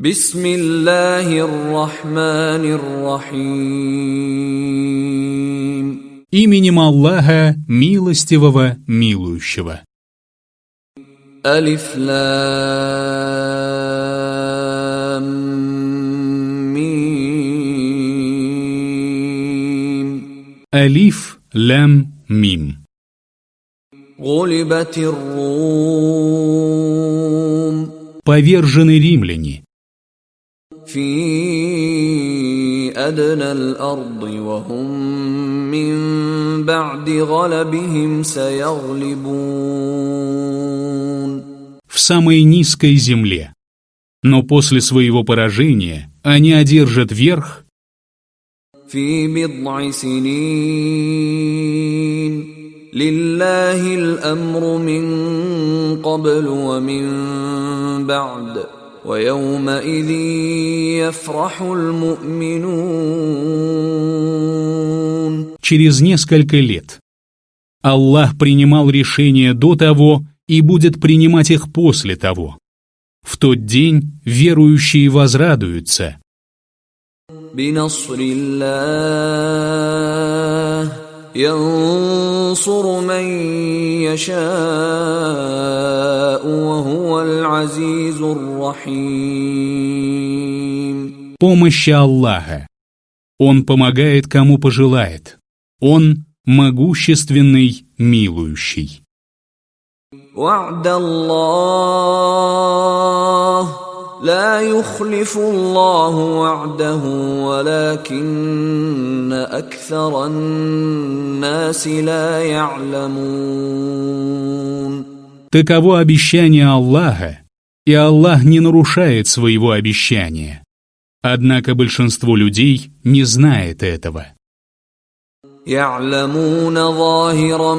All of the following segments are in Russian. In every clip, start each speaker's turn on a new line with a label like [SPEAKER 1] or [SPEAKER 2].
[SPEAKER 1] بسم الله الرحمن الرحيم.
[SPEAKER 2] Именем Аллаха, милостивого, милующего.
[SPEAKER 1] ألف لام ميم.
[SPEAKER 2] Алиф, лям, мим.
[SPEAKER 1] غلبت الروم
[SPEAKER 2] Повержены римляне
[SPEAKER 1] في أدنى الأرض وهم من بعد غلبهم سيغلبون.
[SPEAKER 2] в самой низкой земле. Но после своего поражения они одержат верх
[SPEAKER 1] في بضع سنين لله الأمر من قبل ومن بعد ويومئذ يفرح المؤمنون.
[SPEAKER 2] через несколько лет. Аллах принимал решения до того и будет принимать их после того. В тот день верующие возрадуются
[SPEAKER 1] بنصر الله ينصر من يشاء وهو العزيز الرحيم.
[SPEAKER 2] помощи Аллаха. Он помогает, кому пожелает. Он могущественный, милующий.
[SPEAKER 1] وعد الله لا يخلف الله وعده ولكن أكثر الناس لا يعلمون.
[SPEAKER 2] Таково обещание Аллаха, и Аллах не нарушает своего обещания. Однако большинство людей не знает этого.
[SPEAKER 1] يعلمون ظاهرا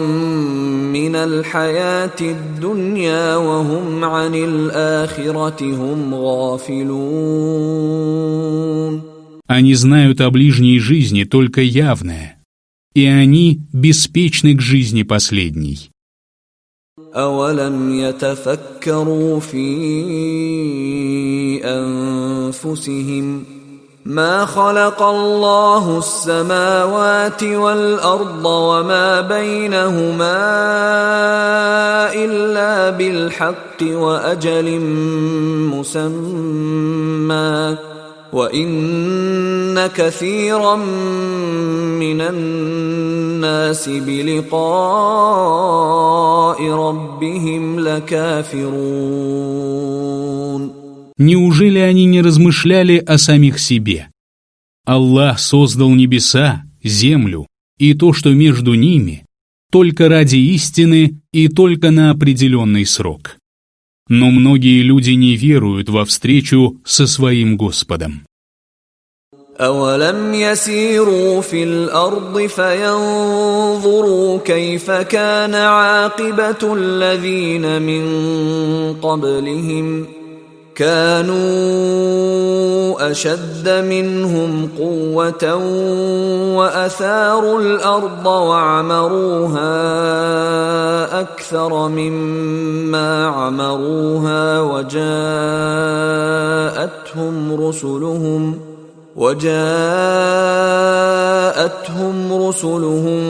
[SPEAKER 1] من الحياة الدنيا وهم عن الآخرة هم غافلون.
[SPEAKER 2] Они знают о ближней жизни только явное, и они беспечны к жизни последней.
[SPEAKER 1] أولم يتفكروا في أنفسهم ما خلق الله السماوات والأرض وما بينهما إلا بالحق وأجل مسمى وإن كثيرا من الناس بلقاء ربهم لكافرون.
[SPEAKER 2] Неужели они не размышляли о самих себе? Аллах создал небеса, землю и то, что между ними, только ради истины и только на определенный срок. Но многие люди не веруют во встречу со своим Господом.
[SPEAKER 1] أولم يسيروا في الأرض فينظروا كيف كان عاقبة الذين من قبلهم كانوا أشد منهم قوة وأثاروا الأرض وعمروها أكثر مما عمروها وجاءتهم رسلهم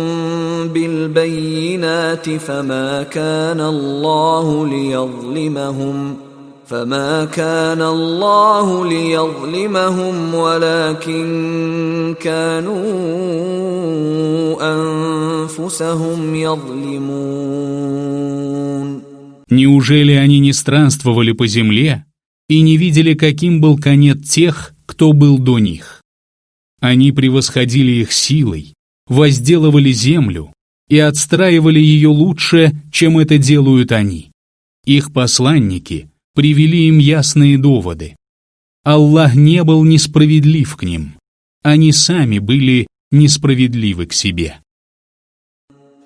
[SPEAKER 1] بالبينات فما كان الله ليظلمهم ولكن كانوا أنفسهم يظلمون.
[SPEAKER 2] Неужели они не странствовали по земле и не видели, каким был конец тех, кто был до них? Они превосходили их силой, возделывали землю и отстраивали ее лучше, чем это делают они. Их посланники привели им ясные доводы. Аллах не был несправедлив к ним. Они сами были несправедливы к себе.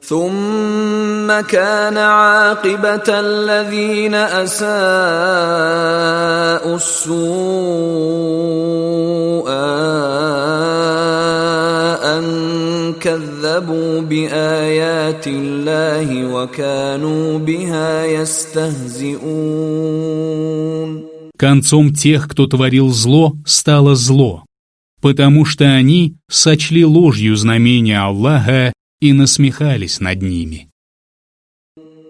[SPEAKER 1] ثم كان عاقبة الذين أساءوا السوء أن كذبوا بآيات الله وكانوا بها يستهزئون.
[SPEAKER 2] Концом тех, кто творил зло, стало зло, потому что они сочли ложью знамения Аллаха и насмехались над ними.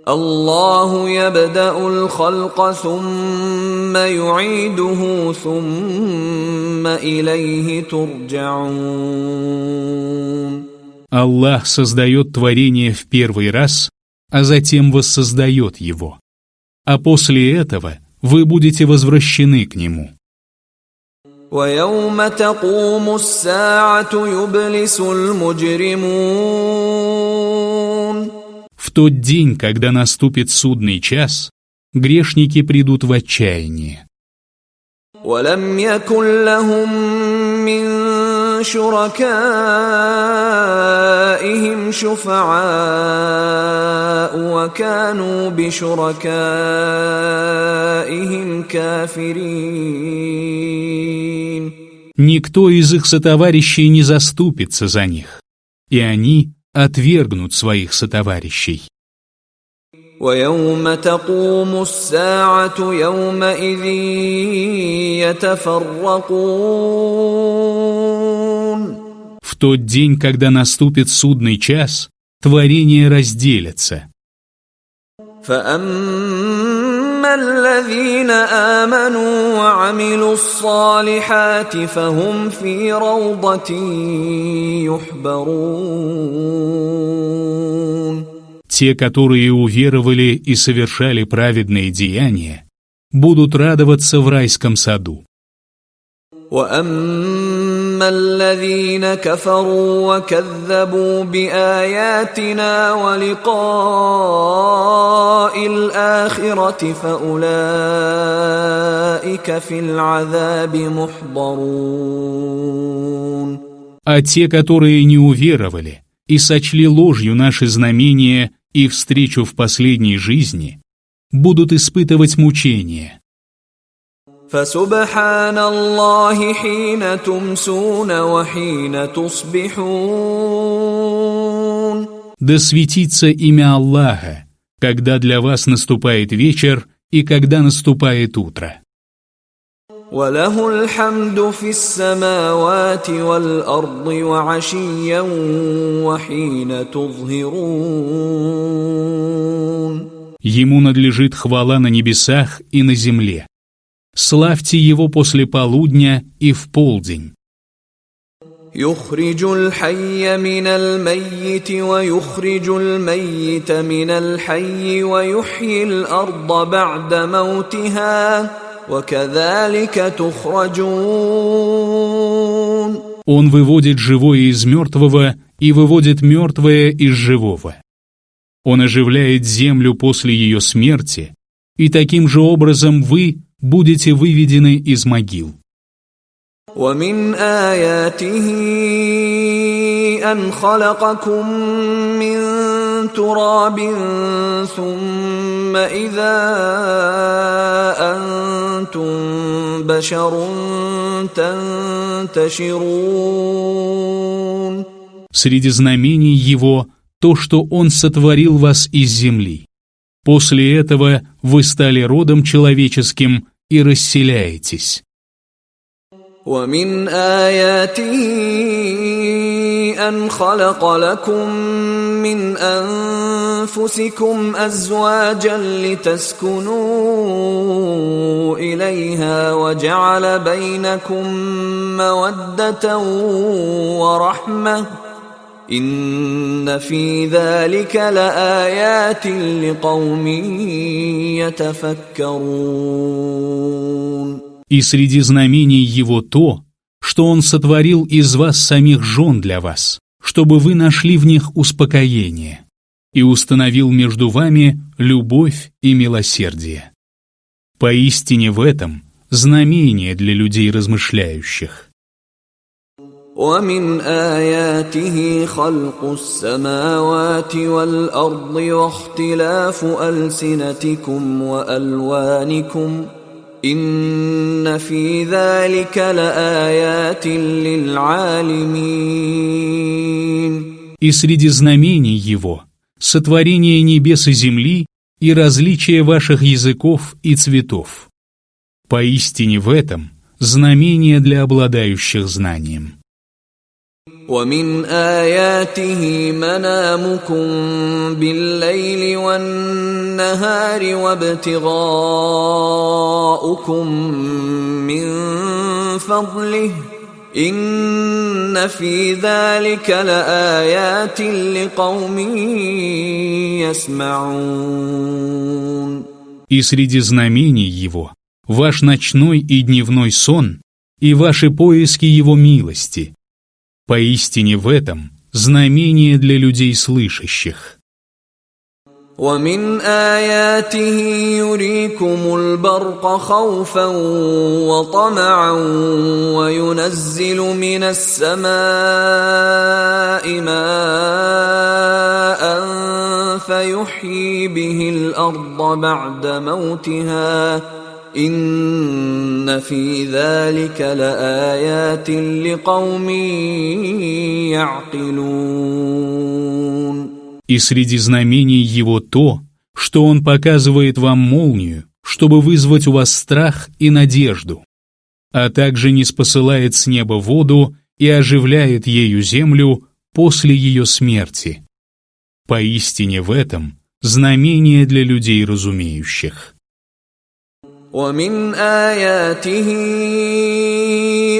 [SPEAKER 1] الله يبدأ الخلق ثم يعيده ثم إليه ترجعون.
[SPEAKER 2] Аллах создает творение в первый раз, а затем воссоздает его. А после этого вы будете возвращены к нему.
[SPEAKER 1] ويوم تقوم الساعة يبلس المجرمون.
[SPEAKER 2] В тот день, когда наступит судный час, грешники придут в отчаяние.
[SPEAKER 1] ولم يكن لهم من شركائهم شفعاء وكانوا بشركائهم كافرين.
[SPEAKER 2] Никто из их сотоварищей не заступится за них, и они отвергнут своих сотоварищей.
[SPEAKER 1] ويوم تقوم الساعة يومئذ يتفرقون.
[SPEAKER 2] В тот день, когда наступит судный час, творения разделятся.
[SPEAKER 1] فأما الذين آمنوا وعملوا الصالحات فهم في روضة يحبرون.
[SPEAKER 2] Те, которые уверовали и совершали праведные деяния, будут радоваться в райском саду.
[SPEAKER 1] وأما الذين كفروا وكذبوا بآياتنا ولقاء الآخرة فأولئك في العذاب محضرون.
[SPEAKER 2] А те, которые не уверовали и сочли ложью наши знамения и встречу в последней жизни, будут испытывать мучения.
[SPEAKER 1] فسبحان الله حين تمسون وحين تصبحون.
[SPEAKER 2] Да светится имя Аллаха, когда для вас наступает вечер и когда наступает утро.
[SPEAKER 1] وله الحمد في السماوات والأرض وعشيا وحين تظهرون.
[SPEAKER 2] Ему надлежит хвала на небесах и на земле. Славьте его после полудня и в полдень.
[SPEAKER 1] يخرج الحي من الميت ويخرج الميت من الحي ويحيي الأرض بعد موتها وكذلك تخرجون.
[SPEAKER 2] Он выводит живое из мертвого и выводит мертвое из живого. Он оживляет землю после ее смерти, и таким же образом вы будете выведены из могил.
[SPEAKER 1] ومن آياته أن خلقكم من تراب ثم إذا أنتم بشر تنتشرون.
[SPEAKER 2] Среди знамений его то, что он сотворил вас из земли. После этого вы стали родом человеческим и расселяетесь.
[SPEAKER 1] ومن آياته أن خلق لكم من أنفسكم أزواجا لتسكنوا إليها وجعل بينكم مودة ورحمة إن في ذلك لآيات لقوم يتفكرون.
[SPEAKER 2] И среди знамений его то, что он сотворил из вас самих жен для вас, чтобы вы нашли в них успокоение, и установил между вами любовь и милосердие. Поистине в этом знамение для людей размышляющих.
[SPEAKER 1] ومن آياته خلق السماوات والأرض واختلاف ألسنتكم وألوانكم إن في ذلك لآيات للعالمين.
[SPEAKER 2] И среди знамений его сотворение небес и земли и различие ваших языков и цветов. Поистине в этом знамение для обладающих знанием.
[SPEAKER 1] ومن آياته منامكم بالليل والنهار وابتغاؤكم من فضله إن في ذلك لآيات لقوم يسمعون.
[SPEAKER 2] И среди знамений Его ваш ночной и дневной сон и ваши поиски Его милости. Поистине в этом знамение для людей слышащих.
[SPEAKER 1] ومن آياته يريكم البرق خوفا وطمعا وينزل من السماء ماء فيحيي به الأرض بعد موتها إن في ذلك لآيات لقوم يعقلون.
[SPEAKER 2] И среди знамений Его то, что Он показывает вам молнию, чтобы вызвать у вас страх и надежду, а также ниспосылает с неба воду и оживляет ею землю после ее смерти. Поистине в этом знамение для людей разумеющих.
[SPEAKER 1] ومن آياته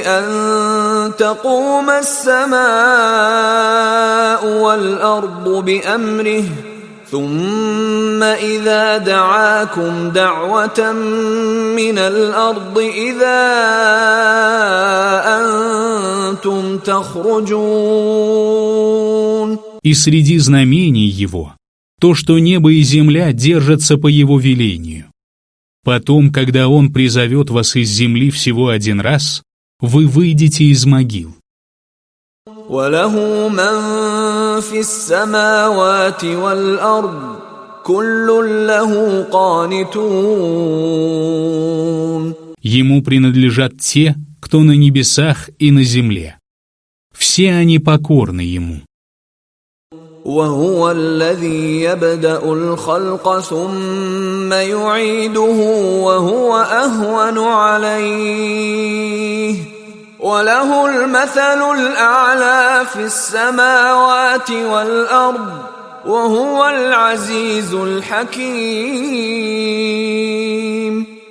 [SPEAKER 1] أن تقوم السماء والأرض بأمره ثم إذا دعاكم دعوة من الأرض إذا أنتم تخرجون.
[SPEAKER 2] И среди знамений Его то, что небо и земля держатся по Его велению. Потом, когда Он призовет вас из земли всего один раз, вы выйдете из могил.
[SPEAKER 1] وَلَهُ مَنْ فِي السَّمَاوَاتِ وَالْأَرْضِ كُلٌّ لَهُ قَانِتُونَ.
[SPEAKER 2] Ему принадлежат те, кто на небесах и на земле. Все они покорны Ему.
[SPEAKER 1] وهو الذي يبدأ الخلق ثم يعيده وهو أهون عليه وله المثل الأعلى في السماوات والأرض وهو العزيز الحكيم.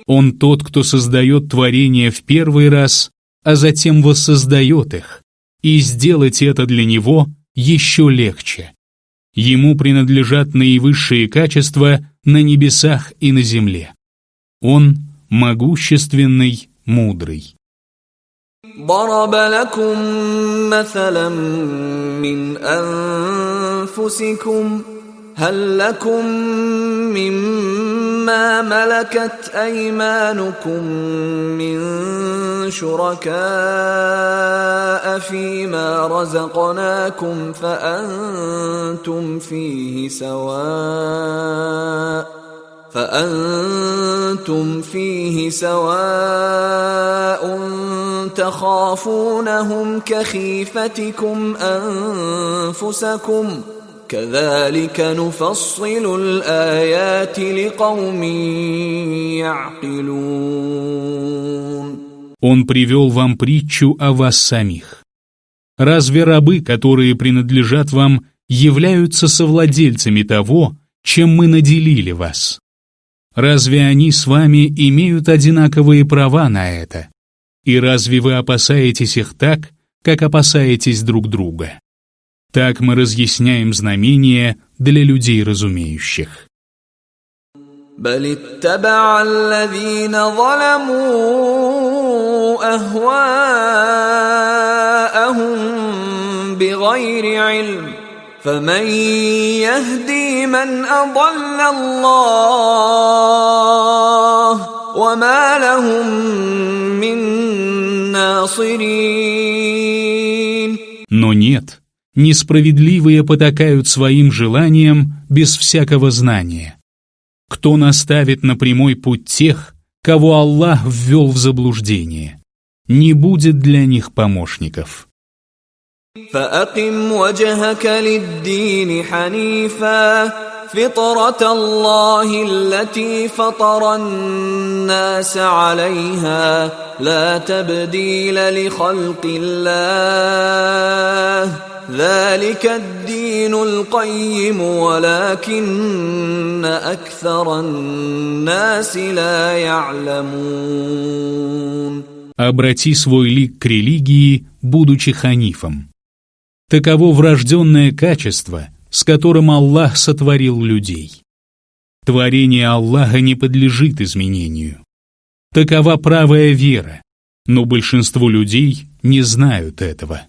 [SPEAKER 2] Он тот, кто создает творения в первый раз, а затем воссоздает их, и сделать это для Него еще легче. Ему принадлежат наивысшие качества на небесах и на земле. Он могущественный, мудрый.
[SPEAKER 1] ضرب لكم مثلا من أنفسكم هل لكم مما ملكت أيمانكم من شركاء فيما رزقناكم فأنتم فيه سواء تخافونهم كخيفتكم أنفسكم كذلك نفصل الآيات لقوم يعقلون.
[SPEAKER 2] Он привел вам притчу о вас самих. Разве рабы, которые принадлежат вам, являются совладельцами того, чем мы наделили вас? Разве они с вами имеют одинаковые права на это? И разве вы опасаетесь их так, как опасаетесь друг друга? Так мы разъясняем знамения для людей разумеющих.
[SPEAKER 1] بل اتبع الذين ظلموا أهواءهم بغير علم فمن يهدي من أضل الله وما لهم من ناصرين.
[SPEAKER 2] Но нет, несправедливые потакают своим желаниям без всякого знания. Кто наставит на прямой путь тех, кого Аллах ввел в заблуждение? Не будет для них помощников.
[SPEAKER 1] فأقم وجهك للدين حنيفا فطرة الله التي فطر الناس عليها لا تبديل لخلق الله ذلك الدين القيم ولكن أكثر الناس لا يعلمون.
[SPEAKER 2] Обрати свой лик к религии, будучи ханифом. Таково врожденное качество, с которым Аллах сотворил людей. Творение Аллаха не подлежит изменению. Такова правая вера, но большинство людей не знают этого.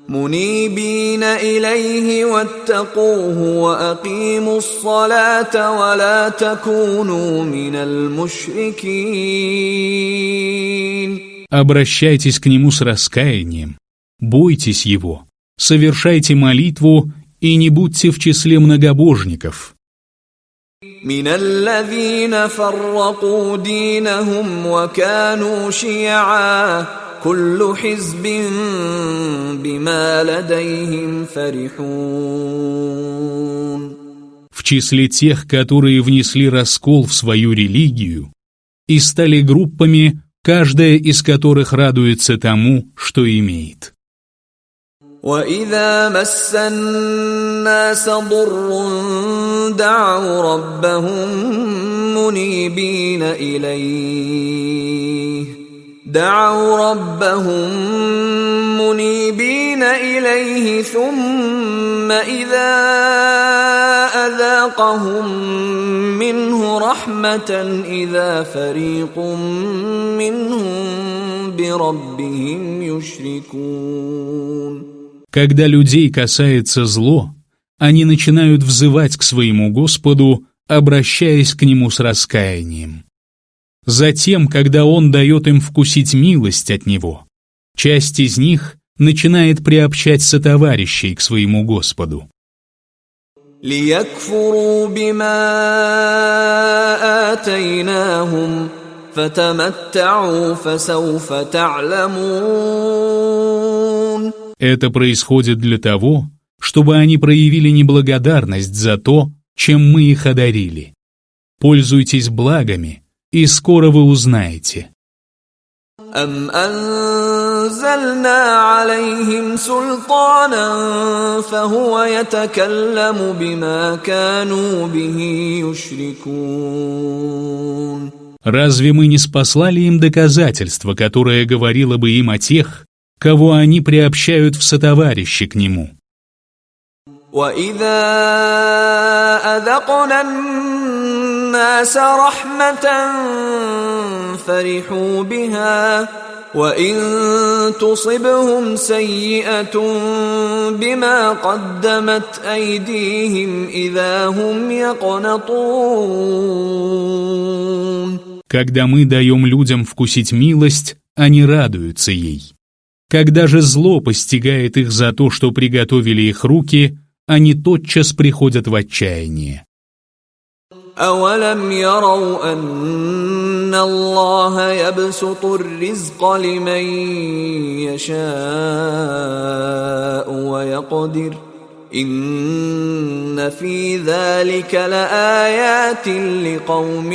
[SPEAKER 1] منيبين إليه واتقوه وأقيموا الصلاة ولا تكونوا من المشركين.
[SPEAKER 2] Обращайтесь к Нему с раскаянием, бойтесь Его, совершайте молитву и не будьте в числе многобожников.
[SPEAKER 1] من الذين فرقوا دينهم وكانوا شيعا كل حزب بما لديهم فرحون.
[SPEAKER 2] В числе тех, которые внесли раскол в свою религию и стали группами, каждая из которых радуется тому, что имеет.
[SPEAKER 1] وَإِذَا مَسَّ النَّاسَ ضُرٌّ دَعَوْا رَبَّهُم مُنِيبِينَ إِلَيْهِ ثُمَّ إِذَا أَذَاقَهُم مِّنْهُ رَحْمَةً إِذَا فَرِيقٌ مِّنْهُم بِرَبِّهِمْ يُشْرِكُونَ.
[SPEAKER 2] Когда людей касается зло, они начинают взывать к своему Господу, обращаясь к Нему с раскаянием. Затем, когда Он дает им вкусить милость от Него, часть из них начинает приобщать сотоварищей к своему Господу.
[SPEAKER 1] لِيَكْفُرُوا بِمَا آتَيْنَاهُمْ فَتَمَتَّعُوا فَسَوْفَ تَعْلَمُونَ.
[SPEAKER 2] Это происходит для того, чтобы они проявили неблагодарность за то, чем мы их одарили. Пользуйтесь благами, и скоро вы узнаете.
[SPEAKER 1] أَمْ أَنزَلْنَا عَلَيْهِمْ سُلْطَانًا فَهُوَ يَتَكَلَّمُ بِمَا كَانُوا بِهِ يُشْرِكُونَ.
[SPEAKER 2] Разве мы не спаслали им доказательство, которое говорило бы им о тех, кого они приобщают в сотоварищи к Нему?
[SPEAKER 1] وَإِذَا أَذَقْنَا النَّاسَ رَحْمَةً فَرِحُوا بِهَا وَإِن تُصِبْهُمْ سَيِّئَةٌ بِمَا قَدَّمَتْ أَيْدِيهِمْ إِذَا هُمْ يَقْنَطُونَ.
[SPEAKER 2] Когда мы даем людям вкусить милость, они радуются ей. Когда же зло постигает их за то, что приготовили их руки, они тотчас приходят в отчаяние.
[SPEAKER 1] أَوَلَمْ يَرَوْا أَنَّ اللَّهَ يَبْسُطُ الرِّزْقَ لِمَن يَشَاءُ وَيَقْدِرُ إِنَّ فِي ذَلِكَ لَآيَاتٍ لِقَوْمٍ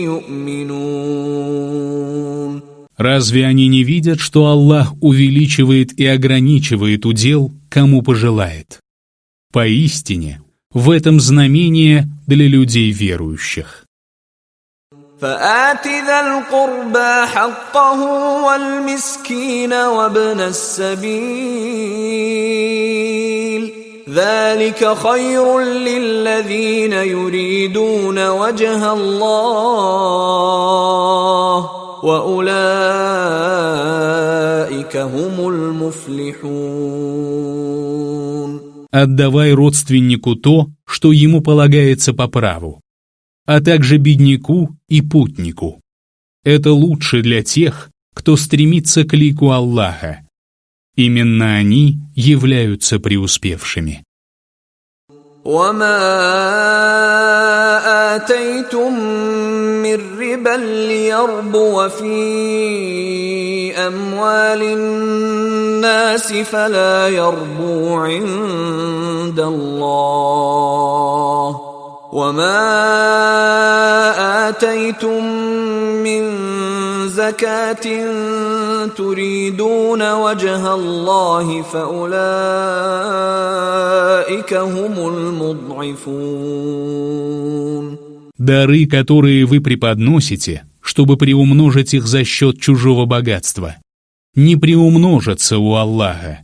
[SPEAKER 1] يُؤْمِنُونَ.
[SPEAKER 2] Разве они не видят, что Аллах увеличивает и ограничивает удел, кому пожелает? Поистине, в этом знамение для людей верующих.
[SPEAKER 1] فآت ذا القربى حقه والمسكين وابن السبيل ذلك خير للذين يريدون وجه الله وأولئك هم المفلحون.
[SPEAKER 2] Отдавай родственнику то, что ему полагается по праву, а также бедняку и путнику. Это лучше для тех, кто стремится к лику Аллаха. Именно они являются преуспевшими.
[SPEAKER 1] وَمَا آتَيْتُم مِّن رِّبًا لِّيَرْبُوَ فِي أَمْوَالِ النَّاسِ فَلَا يَرْبُو عِندَ عند الله وما آتيتم من زكاة تريدون وجه الله فأولئك هم المضعفون.
[SPEAKER 2] Дары, которые вы преподносите, чтобы приумножить их за счет чужого богатства, не приумножатся у Аллаха.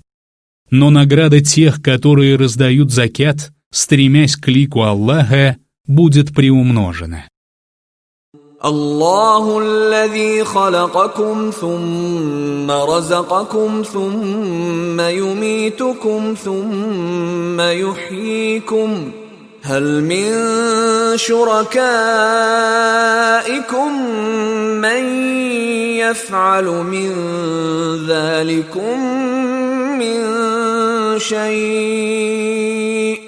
[SPEAKER 2] Но награда тех, которые раздают закят, стремясь к лику Аллаха, будет приумножена.
[SPEAKER 1] الله الذي خلقكم ثم رزقكم ثم يميتكم ثم يحييكم هل من شركائكم من يفعل من ذلكم من شيء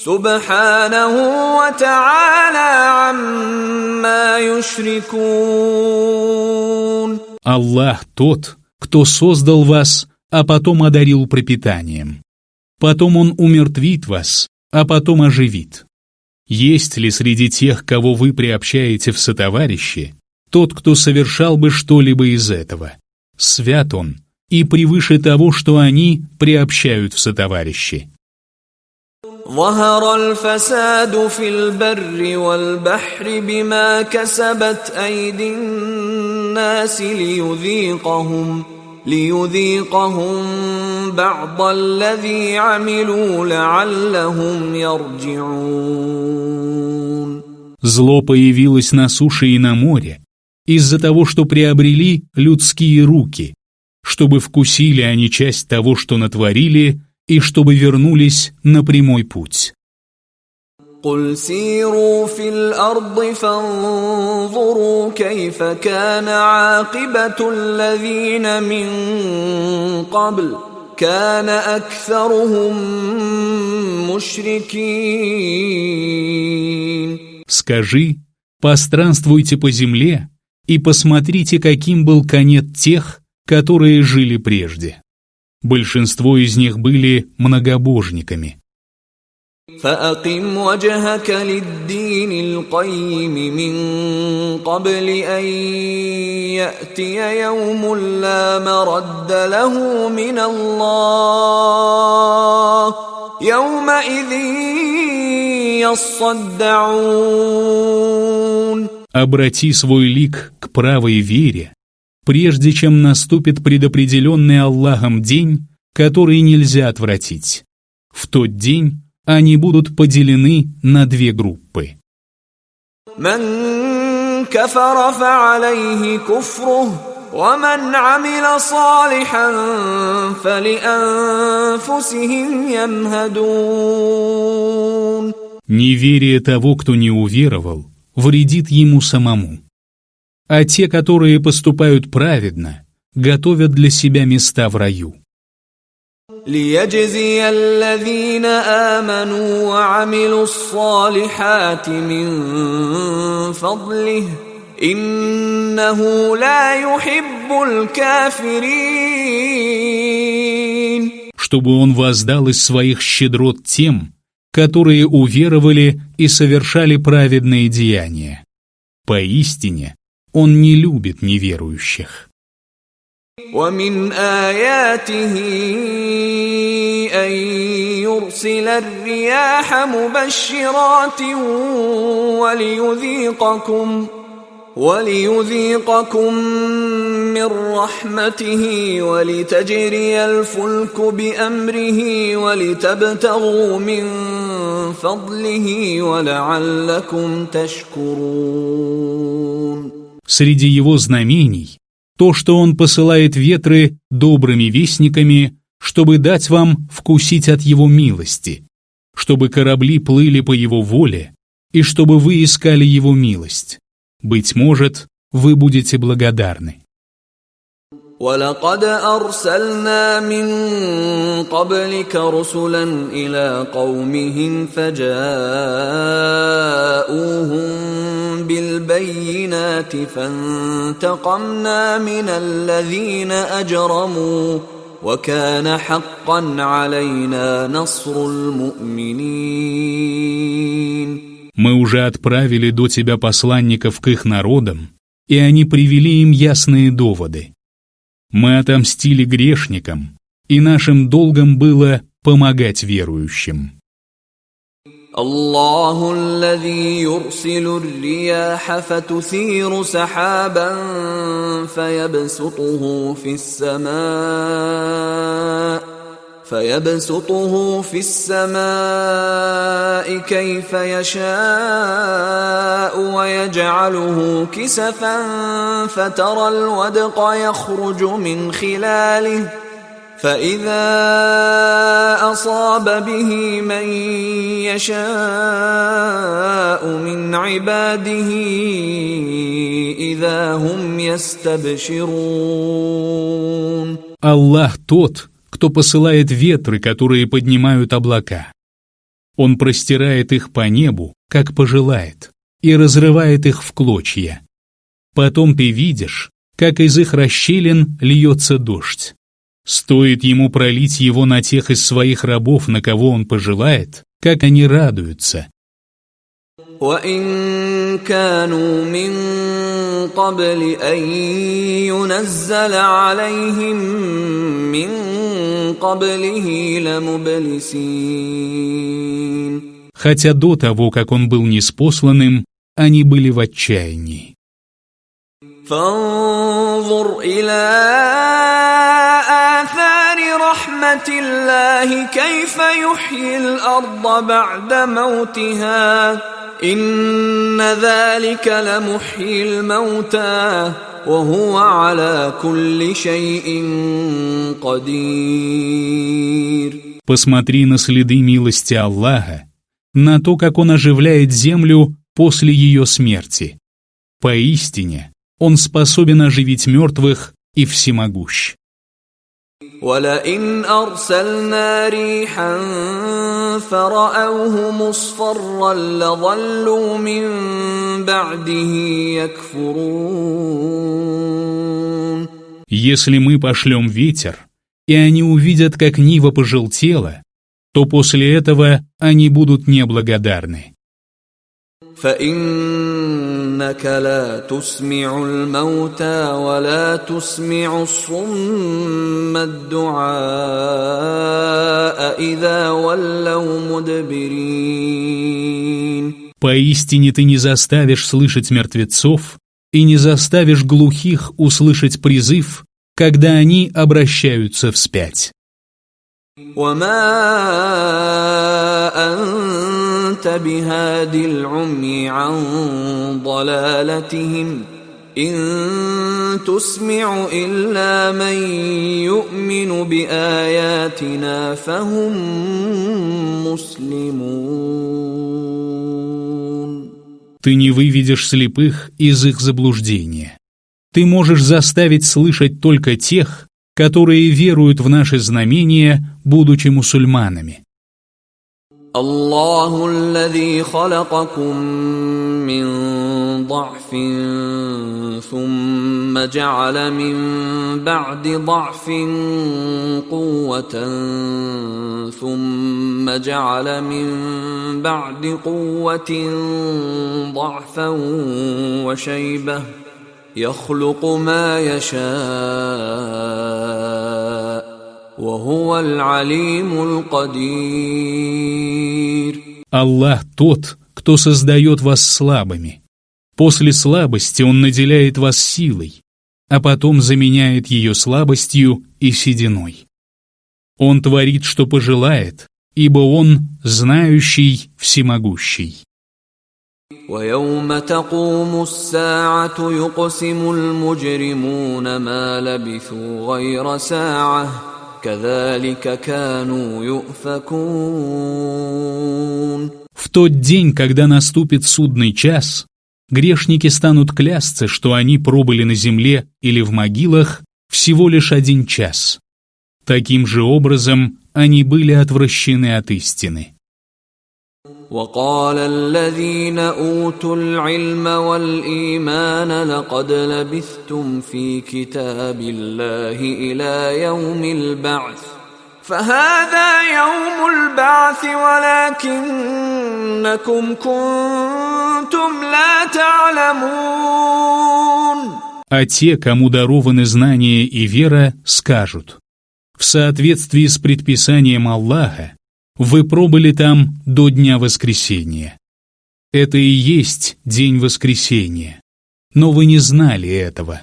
[SPEAKER 1] سبحانه وتعالى عما يشركون.
[SPEAKER 2] Аллах тот, кто создал вас, а потом одарил пропитанием. Потом Он умертвит вас, а потом оживит. Есть ли среди тех, кого вы приобщаете в сотоварищи, тот, кто совершал бы что-либо из этого? Свят Он и превыше того, что они приобщают в сотоварищи.
[SPEAKER 1] ظهر الفساد في البر والبحر بما كسبت أيدي الناس ليذيقهم بعض الذي عملوا لعلهم يرجعون.
[SPEAKER 2] Зло появилось на суше и на море из-за того, что приобрели людские руки, чтобы вкусили они часть того, что натворили, и чтобы вернулись на прямой путь.
[SPEAKER 1] قل سيروا في الأرض فانظروا كيف كان عاقبة الذين من قبل كان أكثرهم مشركين.
[SPEAKER 2] Скажи, постранствуйте по земле и посмотрите, каким был конец тех, которые жили прежде. Большинство из них были многобожниками.
[SPEAKER 1] فأقم وجهك للدين القيم من قبل أن يأتي يوم لا مرد له من الله يومئذ يصدعون.
[SPEAKER 2] Обрати свой лик к правой вере, прежде чем наступит предопределенный Аллахом день, который нельзя отвратить. В тот день они будут поделены на две группы.
[SPEAKER 1] من كفر فعليه كفره ومن عمل صالحا فلأنفسهم يمهدون.
[SPEAKER 2] Неверие того, кто не уверовал, вредит ему самому. А те, которые поступают праведно, готовят для себя места в раю.
[SPEAKER 1] ليجزي الذين آمنوا وعملوا الصالحات من فضله إنه لا يحب الكافرين. Чтобы
[SPEAKER 2] он воздал из своих щедрот тем, которые уверовали и совершали праведные деяния. Поистине, он не любит неверующих.
[SPEAKER 1] ومن آياته أن يرسل الرياح مبشرات وليذيقكم من رحمته ولتجري الفلك بأمره ولتبتغوا من فضله ولعلكم تشكرون.
[SPEAKER 2] Среди его знамений то, что он посылает ветры добрыми вестниками, чтобы дать вам вкусить от его милости, чтобы корабли плыли по его воле и чтобы вы искали его милость. Быть может, вы будете благодарны.
[SPEAKER 1] وَلَقَدْ أَرْسَلْنَا مِن قَبْلِكَ رُسُلًا إِلَى قَوْمِهِمْ فَجَاءُوهُم بِالْبَيِّنَاتِ فَانْتَقَمْنَا مِنَ الَّذِينَ أَجْرَمُوا وكان حقا علينا نصر المؤمنين.
[SPEAKER 2] Мы уже отправили до тебя посланников к их народам, и они привели им ясные доводы. Мы отомстили грешникам, и нашим долгом было помогать верующим.
[SPEAKER 1] الله الذي يرسل الرياح فتثير سحابا فيبسطه في السماء كيف يشاء ويجعله كسفا فترى الودق يخرج من خلاله فإذا أصاب به من يشاء من عباده إذا هم يستبشرون.
[SPEAKER 2] Аллах тот, кто посылает ветры, которые поднимают облака. Он простирает их по небу, как пожелает, и разрывает их в клочья. Потом ты видишь, как из их расщелин льется дождь. Стоит ему пролить его на тех из своих рабов, на кого он пожелает, как они радуются.
[SPEAKER 1] وَإِن كَانُوا مِن قَبْلِ أَن يُنَزَّلَ عَلَيْهِم مِّن قَبْلِهِ لَمُبْلِسِينَ.
[SPEAKER 2] Хотя до того, как он был ниспосланным, они были в отчаянии.
[SPEAKER 1] فانظر إلى آثار رحمة الله كيف يحيي الأرض بعد موتها إن ذلك لمحيي الموتى وهو على كل شيء قدير.
[SPEAKER 2] Посмотри на следы милости Аллаха, на то, как Он оживляет землю после ее смерти. Поистине, Он способен оживить мертвых и всемогущ.
[SPEAKER 1] وَلَئِنْ أَرْسَلْنَا رِيحًا فَرَأَوْهُ مُصْفَرًّا لَظَلُّوا مِنْ بَعْدِهِ يَكْفُرُونَ.
[SPEAKER 2] Если мы пошлем ветер, и они увидят, как нива пожелтела, то после этого они будут неблагодарны.
[SPEAKER 1] فإنك لا تسمع الموتى ولا تسمع الصم الدعاء إذا ولوا مدبرين.
[SPEAKER 2] Поистине ты не заставишь слышать мертвецов и не заставишь глухих услышать призыв, когда они обращаются вспять.
[SPEAKER 1] وما أنت بهاد العمي عن ضلالتهم إن تسمع إلا من يؤمن بآياتنا فهم مسلمون.
[SPEAKER 2] Ты не выведешь слепых из их заблуждения. Ты можешь заставить слышать только тех, которые веруют в наши знамения, будучи мусульманами.
[SPEAKER 1] الله الذي خلقكم من ضعف ثم جعل من بعد ضعف قوة ثم جعل من بعد قوة ضعفا وشيبة يخلق ما يشاء وهو العليم القدير.
[SPEAKER 2] Аллах тот, кто создает вас слабыми. После слабости Он наделяет вас силой, а потом заменяет ее слабостью и сединой. Он творит, что пожелает, ибо Он знающий, всемогущий.
[SPEAKER 1] ويوم تقوم الساعة يقسم المجرمون ما لبثوا غير ساعة كذلك كانوا يؤفكون.
[SPEAKER 2] В тот день, когда наступит судный час, грешники станут клясться, что они пробыли на земле или в могилах всего лишь 1 час. Таким же образом они были отвращены от истины.
[SPEAKER 1] وقال الذين أوتوا العلم والإيمان لقد لبثتم في كتاب الله إلى يوم البعث فهذا يوم البعث ولكنكم كنتم لا تعلمون.
[SPEAKER 2] А те, кому дарованы знания и вера, скажут: в соответствии с предписанием Аллаха, вы пробыли там до дня воскресения. Это и есть день воскресения, но вы не знали этого.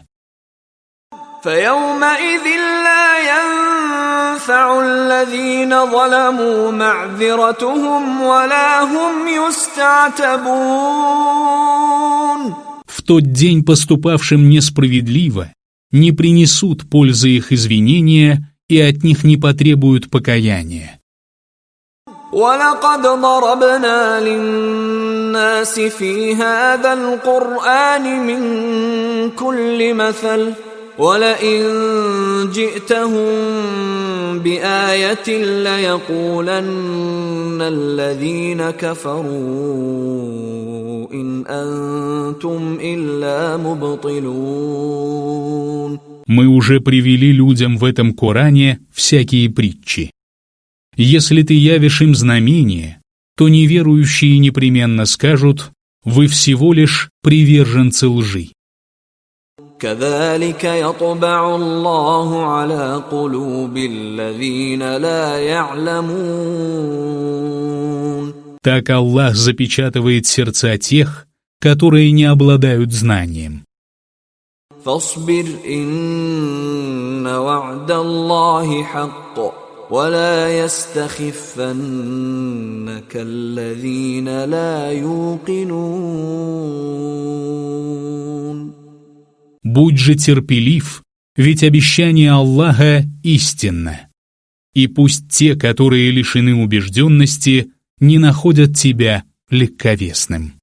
[SPEAKER 1] فيومئذ لا ينفع الذين ظلموا معذرتهم ولا هم يستعتبون.
[SPEAKER 2] В тот день поступавшим несправедливо не принесут пользы их извинения и от них не потребуют покаяния.
[SPEAKER 1] وَلَقَدْ ضَرَبْنَا لِلنَّاسِ فِي هَذَا الْقُرْآنِ مِنْ كُلِّ مَثَلٍ وَلَئِنْ جِئْتَهُمْ بِآيَةٍ لَيَقُولَنَّ الَّذِينَ كَفَرُوا إِنْ أَنْتُمْ إِلَّا مُبْطِلُونَ.
[SPEAKER 2] Мы уже привели людям в этом Коране всякие притчи. Если ты явишь им знамение, то неверующие непременно скажут: вы всего лишь приверженцы лжи.
[SPEAKER 1] كذلك يطبع الله على قلوب الذين لا يعلمون.
[SPEAKER 2] Так Аллах запечатывает сердца тех, которые не обладают знанием.
[SPEAKER 1] فاصبر إن وعد الله حق ولا يستخفنك الذين لا يوقنون.
[SPEAKER 2] Будь же терпелив, ведь обещание Аллаха истинно. И пусть те, которые лишены убежденности, не находят тебя легковесным.